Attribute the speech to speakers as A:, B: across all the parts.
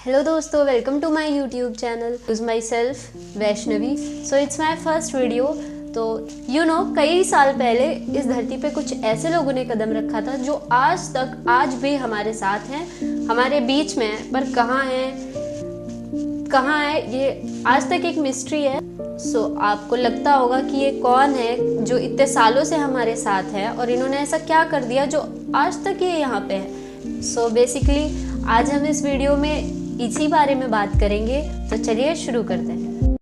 A: Hello दोस्तों, welcome to my YouTube channel. Is myself Vaishnavi. So it's my first video. तो कई साल पहले इस धरती पे कुछ ऐसे लोगों ने कदम रखा था जो आज भी हमारे साथ हैं, हमारे बीच में हैं, पर कहाँ है ये आज तक एक मिस्ट्री है। सो आपको लगता होगा कि ये कौन है जो इतने सालों से हमारे साथ है और इन्होंने ऐसा क्या कर दिया जो आज तक ये यहाँ पे है। सो बेसिकली आज हम इस वीडियो में इसी बारे में बात करेंगे। तो चलिए शुरू करते हैं।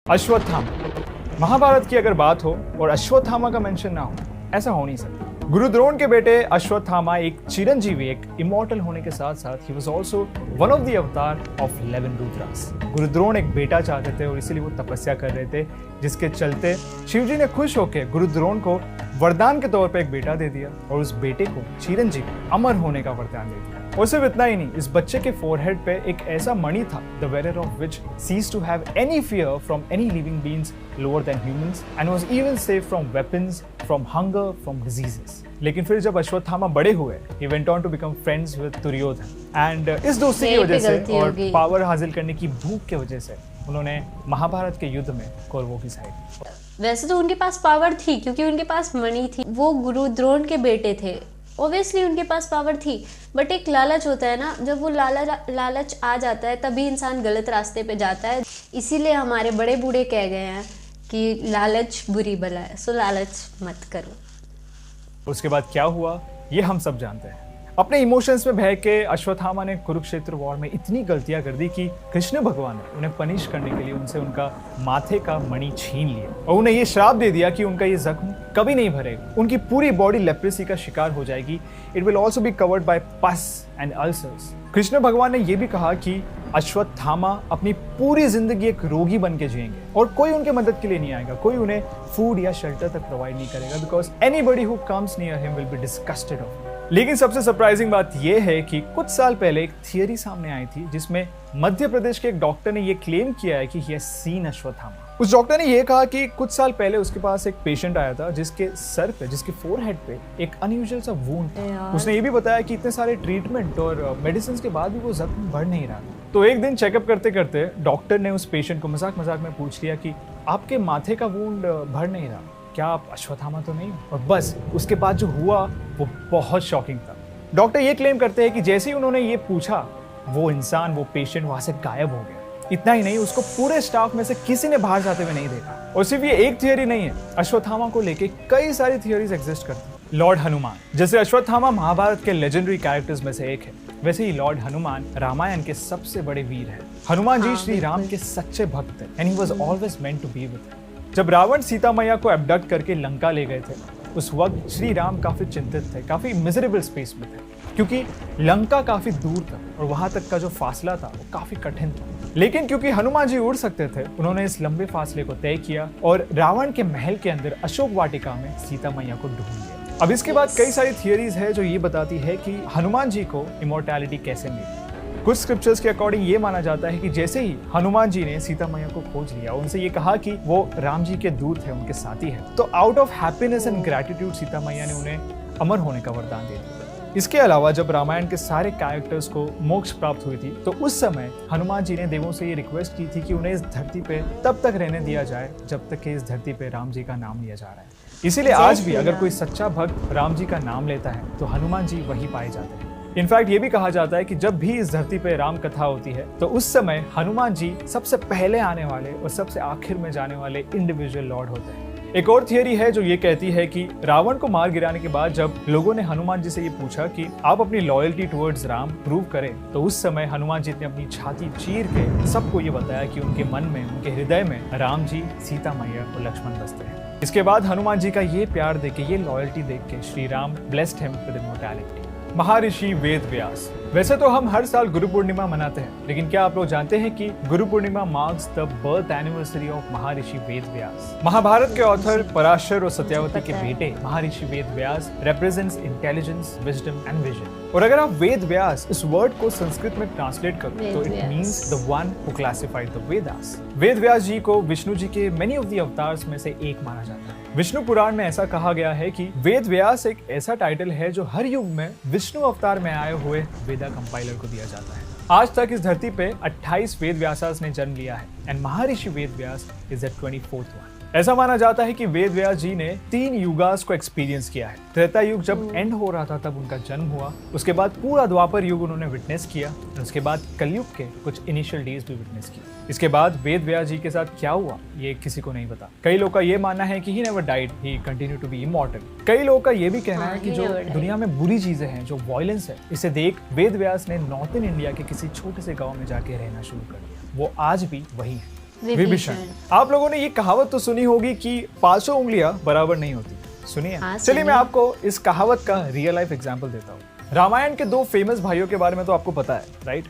B: अश्वत्थामा। महाभारत की अगर बात हो और अश्वत्थामा का मेंशन ना हो, ऐसा हो नहीं सकता। गुरु द्रोण के बेटे अश्वत्थामा एक चिरंजीवी, एक इमॉर्टल होने के साथ साथ he was also one of the अवतार ऑफ 11 रुद्रास। गुरु द्रोण एक बेटा चाहते थे और इसीलिए वो तपस्या कर रहे थे, जिसके चलते शिवजी ने खुश होकर गुरु द्रोण को वरदान के तौर पे एक बेटा दे दिया और उस बेटे को चिरंजीवी, अमर होने का वरदान दे दिया। और सिर्फ इतना ही नहीं, इस बच्चे के फोरहेड पे एक ऐसा मणि था, the wearer of which ceased to have any fear from any living beings lower than humans and was even safe from weapons, from hunger, from diseases. लेकिन फिर जब अश्वत्थामा बड़े हुए, he went on to become friends with Duryodhan and इस दोस्ती की वजह से और पावर हासिल करने की भूख की वजह से उन्होंने महाभारत के युद्ध में कौरवों की साइड।
A: वैसे तो उनके पास पावर थी क्योंकि उनके पास मणि थी, वो गुरु द्रोण के बेटे थे, ओब्वियसली उनके पास पावर थी। बट एक लालच होता है ना, जब वो लालच आ जाता है तभी इंसान गलत रास्ते पे जाता है। इसीलिए हमारे बड़े बूढ़े कह गए हैं कि लालच बुरी बला है, सो लालच मत करो।
B: उसके बाद क्या हुआ ये हम सब जानते हैं। अपने इमोशंस में बह के अश्वत्थामा ने कुरुक्षेत्र वॉर में इतनी गलतियां कर दी कि कृष्ण भगवान ने उन्हें पनिश करने के लिए उनसे उनका माथे का मणि छीन लिया और उन्हें ये श्राप दे दिया कि उनका ये जख्म कभी नहीं भरेगा, उनकी पूरी बॉडी लेप्रेसी का शिकार हो जाएगी। It will also be covered by पस एंड अल्सर्स। कृष्ण भगवान ने यह भी कहा कि अश्वत्थामा अपनी पूरी जिंदगी एक रोगी बन के जिएंगे और कोई उनके मदद के लिए नहीं आएगा, कोई उन्हें फूड या शेल्टर तक प्रोवाइड नहीं करेगा, because anybody who comes near him will be disgusted of him. लेकिन सबसे सरप्राइजिंग बात यह है कि कुछ साल पहले एक थियरी सामने आई थी जिसमें मध्य प्रदेश के एक डॉक्टर ने यह क्लेम किया है कि ही हैज सीन अश्वत्थामा। उस डॉक्टर ने यह कहा कि कुछ साल पहले उसके पास एक पेशेंट आया था जिसके सर पे, जिसके फोरहेड पे एक अनयूजुअल सा वुंड था। उसने ये भी बताया कि इतने सारे ट्रीटमेंट और मेडिसिन के बाद भी वो जख्म बढ़ नहीं रहा। तो एक दिन चेकअप करते करते डॉक्टर ने उस पेशेंट को मजाक में पूछ लिया कि आपके माथे का वुंड भर नहीं रहा, क्या आप अश्वत्थामा तो नहीं? और बस उसके बाद जो हुआ वो बहुत शॉकिंग था। डॉक्टर ये क्लेम करते हैं कि जैसे ही उन्होंने ये पूछा, वो इंसान, वो पेशेंट वहां से गायब हो गया। इतना ही नहीं, उसको पूरे स्टाफ में से किसी ने बाहर जाते हुए नहीं देखा। और सिर्फ ये एक थियरी नहीं है, अश्वत्थामा को लेके कई सारी थियरीज एग्जिस्ट करती हैं। लॉर्ड हनुमान, जैसे अश्वत्थामा महाभारत के लेजेंडरी कैरेक्टर्स में से एक है, वैसे ही लॉर्ड हनुमान रामायण के सबसे बड़े वीर हैं। हनुमान जी श्री राम के सच्चे भक्त थे and he was always meant to be with him. जब रावण सीता मैया को एब्डक्ट करके लंका ले गए थे, उस वक्त श्री राम काफी चिंतित थे, काफी मिजरेबल स्पेस में थे, क्योंकि लंका काफी दूर था और वहां तक का जो फासला था वो काफी कठिन था। लेकिन क्योंकि हनुमान जी उड़ सकते थे, उन्होंने इस लंबे फासले को तय किया और रावण के महल के अंदर अशोक वाटिका में सीता मैया को ढूंढ लिया। अब इसके बाद कई सारी थियरीज है जो ये बताती है कि हनुमान जी को इमोर्टैलिटी कैसे मिली। कुछ स्क्रिप्चर्स के अकॉर्डिंग ये माना जाता है कि जैसे ही हनुमान जी ने सीता मैया को खोज लिया, उनसे ये कहा कि वो राम जी के दूत है, उनके साथी है, तो out of happiness and gratitude Sita मैया ने उन्हें अमर होने का वरदान दे दिया। इसके अलावा जब रामायण के सारे कैरेक्टर्स को मोक्ष प्राप्त हुई थी, तो उस समय हनुमान जी ने देवों से ये रिक्वेस्ट की थी कि उन्हें इस धरती पे तब तक रहने दिया जाए जब तक कि इस धरती पे राम जी का नाम लिया जा रहा है। इसीलिए आज भी अगर कोई सच्चा भक्त राम जी का नाम लेता है तो हनुमान जी वही पाए जाते हैं। इनफैक्ट ये भी कहा जाता है कि जब भी इस धरती पे राम कथा होती है तो उस समय हनुमान जी सबसे पहले आने वाले और सबसे आखिर में जाने वाले इंडिविजुअल लॉर्ड होते हैं। एक और थियरी है जो ये कहती है कि रावण को मार गिराने के बाद जब लोगों ने हनुमान जी से ये पूछा कि आप अपनी लॉयल्टी टुवर्ड्स राम प्रूव करें, तो उस समय हनुमान जी ने अपनी छाती चीर के सबको ये बताया कि उनके मन में, उनके हृदय में राम जी, सीता मैया और लक्ष्मण बसते हैं। इसके बाद हनुमान जी का ये प्यार देके, ये लॉयल्टी देख के Shri Ram blessed him with immortality. महर्षि वेद व्यास। वैसे तो हम हर साल गुरु पूर्णिमा मनाते हैं, लेकिन क्या आप लोग जानते हैं कि Guru Purnima marks the birth anniversary of Maharshi Ved व्यास। महाभारत के ऑथर पराशर और सत्यावती के बेटे Maharshi Ved Vyas represents intelligence, wisdom and vision. और अगर आप वेद व्यास इस वर्ड को संस्कृत में ट्रांसलेट करो तो it means the one who classified the Vedas. Ved Vyas ji को विष्णु जी के मेनी ऑफ द अवतार्स में से एक माना जाता है। विष्णु पुराण में ऐसा कहा गया है कि वेद व्यास एक ऐसा टाइटल है जो हर युग में विष्णु अवतार में आए हुए वेदा कंपाइलर को दिया जाता है। आज तक इस धरती पे 28 वेद व्यासास ने जन्म लिया है and Maharshi Ved Vyas is the 24th one. ऐसा माना जाता है कि वेद व्यास जी ने 3 युगास को एक्सपीरियंस किया है। त्रेता युग जब एंड हो रहा था तब उनका जन्म हुआ, उसके बाद पूरा द्वापर युग उन्होंने विटनेस किया और उसके बाद कलयुग के कुछ इनिशियल डेज भी विटनेस किए। इसके बाद वेद व्यास जी के साथ क्या हुआ ये किसी को नहीं पता। कई लोगों का ये मानना है कि he never died, he continue to be immortal. कई लोगों का ये भी कहना है कि जो दुनिया में बुरी चीजें हैं, जो वायलेंस है, इसे देख वेद व्यास ने नॉर्थन इंडिया के किसी छोटे से गाँव में जाके रहना शुरू कर दिया। वो आज भी वही है, विभीषण। आप लोगों ने ये कहावत तो सुनी होगी कि 500 उंगलियां बराबर नहीं होती। सुनिए। चलिए मैं आपको इस कहावत का रियल लाइफ एग्जांपल देता हूँ। रामायण के 2 फेमस भाइयों के बारे में तो आपको पता है, राइट?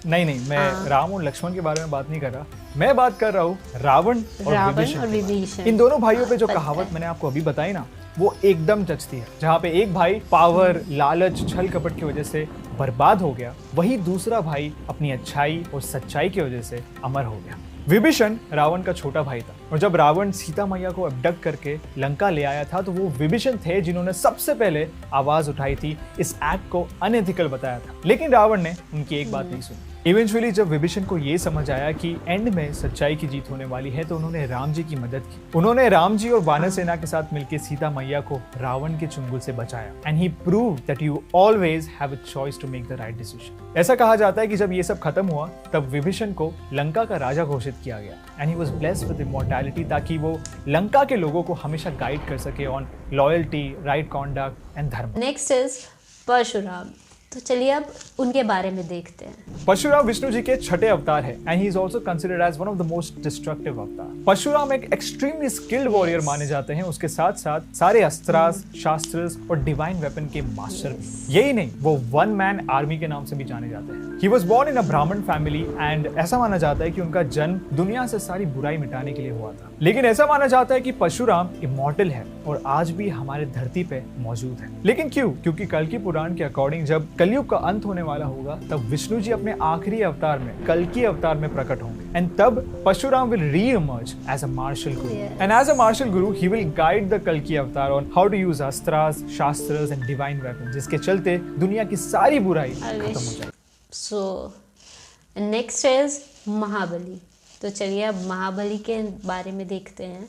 B: नहीं, मैं राम और लक्ष्मण के बारे में बात नहीं कर रहा। मैं बात कर रहा हूँ रावण और विभीषण। इन दोनों भाइयों पे जो कहावत मैंने आपको अभी बताई ना, वो एकदम जचती है। जहाँ पे एक भाई पावर, लालच, छल कपट की वजह से बर्बाद हो गया, वही दूसरा भाई अपनी अच्छाई और सच्चाई की वजह से अमर हो गया। विभीषण रावण का छोटा भाई था और जब रावण सीता मैया को अबडक्ट करके लंका ले आया था तो वो विभीषण थे जिन्होंने सबसे पहले आवाज उठाई थी, इस एक्ट को अनएथिकल बताया था। लेकिन रावण ने उनकी एक बात नहीं सुनी। इवेंचुअली जब विभीषण को ये समझ आया कि एंड में सच्चाई की जीत होने वाली है तो उन्होंने राम जी की मदद की। उन्होंने राम जी और वानर सेना के साथ मिलकर सीता मैया को रावण के चुंगल से बचाया and he proved that you always have a choice to make the right decision. ऐसा कहा जाता है कि जब ये सब खत्म हुआ तब विभीषण को लंका का राजा घोषित किया गया and he was blessed with immortality, ताकि वो लंका के लोगों को हमेशा गाइड कर सके on loyalty, right conduct and dharma.
A: Next is Parashuram. तो चलिए अब उनके बारे में देखते हैं।
B: परशुराम विष्णु जी के छठे अवतार है and he is also considered as one of the most destructive अवतार। परशुराम एक एक्सट्रीमली स्किल्ड वॉरियर माने जाते हैं। उसके साथ साथ सारे अस्त्रास, शास्त्रस और डिवाइन वेपन के मास्टर भी। यही नहीं, वो वन मैन आर्मी के नाम से भी जाने जाते हैं। ही वॉज बोर्न इन अ ब्राह्मण फैमिली एंड ऐसा माना जाता है कि उनका जन्म दुनिया से सारी बुराई मिटाने के लिए हुआ था। लेकिन ऐसा माना जाता है कि परशुराम इमॉर्टल है और आज भी हमारे धरती पे मौजूद है। लेकिन क्यों? क्योंकि कल्कि पुराण के अकॉर्डिंग जब कलयुग का अंत होने वाला होगा तब विष्णु जी अपने आखिरी अवतार में, कल्कि अवतार में प्रकट होंगे एंड तब Parashuram will re-emerge as a martial guru and as a martial guru he will guide the कल्कि avatar on how to use astras, shastras and divine weapon, जिसके चलते दुनिया की सारी बुराई खत्म हो जाए।
A: So next is Mahabali. तो चलिए अब महाबली के बारे में देखते हैं।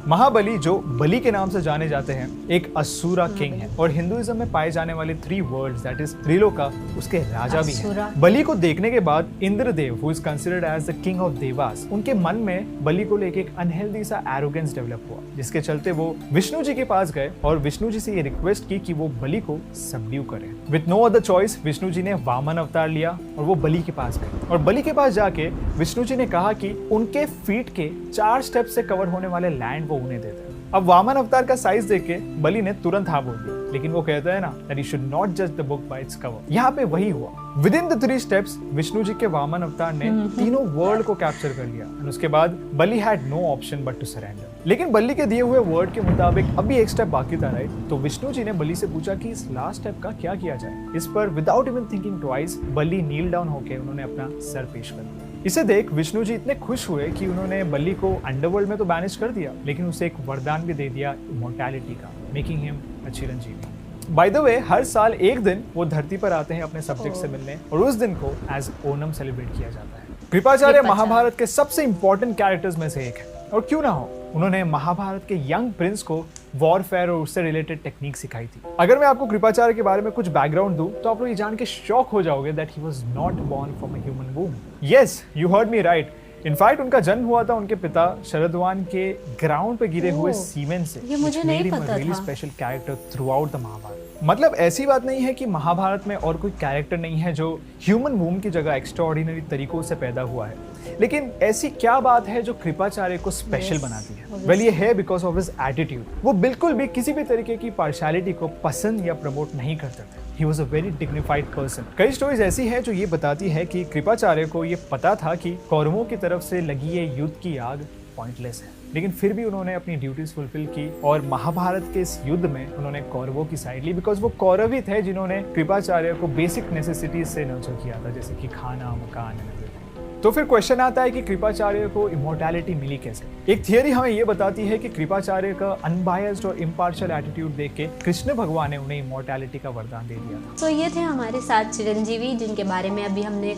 B: महाबली, जो बलि के नाम से जाने जाते हैं, एक असुरा किंग है और हिंदुइज्म में पाए जाने वाले 3 वर्ल्ड्स दैट इज त्रिलोका, उसके राजा भी हैं। बलि को देखने के बाद Indradev, who is considered as the king of devas, उनके मन में बलि को लेके एक अनहेल्दी सा एरोगेंस डेवलप हुआ, जिसके चलते वो विष्णु जी के पास गए और विष्णु जी से ये रिक्वेस्ट की कि वो बलि को सबड्यू करें। With no other choice Vishnu ji ने वामन अवतार लिया और वो बलि के पास गए और बलि के पास जाके विष्णु जी ने कहा कि उनके फीट के 4 स्टेप से कवर होने वाले लैंड वो उन्हें देते हैं। अब वामन अवतार का साइज देख के बलि ने तुरंत हाँ बोल दिया, लेकिन वो कहता है ना that you should not judge the book by its cover। यहाँ पे वही हुआ। Within the 3 steps Vishnu ji के वामन अवतार ने तीनों वर्ल्ड को कैप्चर कर लिया और उसके बाद Bali had no option but to surrender. लेकिन बलि के दिए हुए वर्ड के मुताबिक अभी एक स्टेप बाकी था, राइट? तो विष्णु जी ने बलि से पूछा कि इस लास्ट स्टेप का क्या किया जाए। इस पर विदाउट इवन थिंकिंग ट्वाइस बलि नील डाउन होकर उन्होंने अपना सर पेश कर दिया। इसे देख विष्णु जी इतने खुश हुए कि उन्होंने बलि को अंडरवर्ल्ड में तो बैनिश कर दिया, लेकिन उसे एक वरदान भी दे दिया इमॉर्टैलिटी का, making him a chiranjeevi. By the way, हर साल एक दिन वो धरती पर आते हैं अपने सब्जेक्ट से मिलने और उस दिन को एज ओनम सेलिब्रेट किया जाता है। कृपाचार्य महाभारत के सबसे इंपॉर्टेंट कैरेक्टर्स में से एक है और क्यों ना हो, उन्होंने महाभारत के यंग प्रिंस को वॉरफेयर और उससे रिलेटेड टेक्निक सिखाई थी। अगर मैं आपको कृपाचार्य के बारे में कुछ बैकग्राउंड दूं तो आप लोग ये जान के शॉक हो जाओगे that he was not born from a human womb. Yes, you heard me right. In fact उनका जन्म हुआ था उनके पिता शरदवान के ग्राउंड पे गिरे हुए सीमेंट से।
A: ये मुझे नहीं पता था।
B: Special character throughout the Mahabharat. मतलब ऐसी बात नहीं है कि महाभारत में और कोई कैरेक्टर नहीं है जो ह्यूमन वूम की जगह एक्स्ट्राऑर्डिनरी तरीकों से पैदा हुआ है, लेकिन ऐसी क्या बात है जो कृपाचार्य को स्पेशल बनाती है? वेल, ये है बिकॉज ऑफ हिज एटीट्यूड। वो बिल्कुल भी किसी भी तरीके की पार्शियलिटी को पसंद या प्रमोट नहीं करते थे। He was a very dignified person. कई स्टोरीज ऐसी हैं जो ये बताती है कि कृपाचार्य को ये पता था कि कौरवों की तरफ से लगी ये युद्ध की आग पॉइंटलेस है, लेकिन फिर भी उन्होंने अपनी ड्यूटीज फुलफिल की और महाभारत के इस युद्ध में उन्होंने कौरवों की साइड ली, बिकॉज वो कौरव ही थे जिन्होंने कृपाचार्य को बेसिक नेसेसिटीज से नर्चर किया था, जैसे कि खाना, मकान एंड एवरीथिंग। तो फिर क्वेश्चन आता है कि कृपाचार्य को इमोर्टैलिटी मिली कैसे। एक थियरी हमें ये बताती है कि कृपाचार्य का अनबायस्ड और इम्पार्शियल एटीट्यूड देख के कृष्ण भगवान ने उन्हें इमोर्टैलिटी का वरदान दे दिया था।
A: तो ये थे हमारे 7 चिरंजीवी जिनके बारे में अभी हमने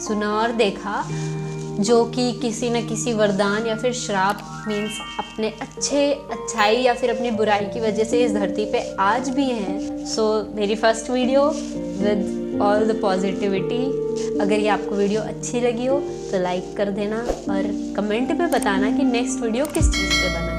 A: सुना और देखा, जो कि किसी न किसी वरदान या फिर श्राप मीन्स अपने अच्छाई या फिर अपनी बुराई की वजह से इस धरती पे आज भी हैं। सो मेरी first video with all the positivity. अगर ये आपको वीडियो अच्छी लगी हो तो लाइक कर देना और कमेंट पे बताना कि नेक्स्ट वीडियो किस चीज़ पे बना।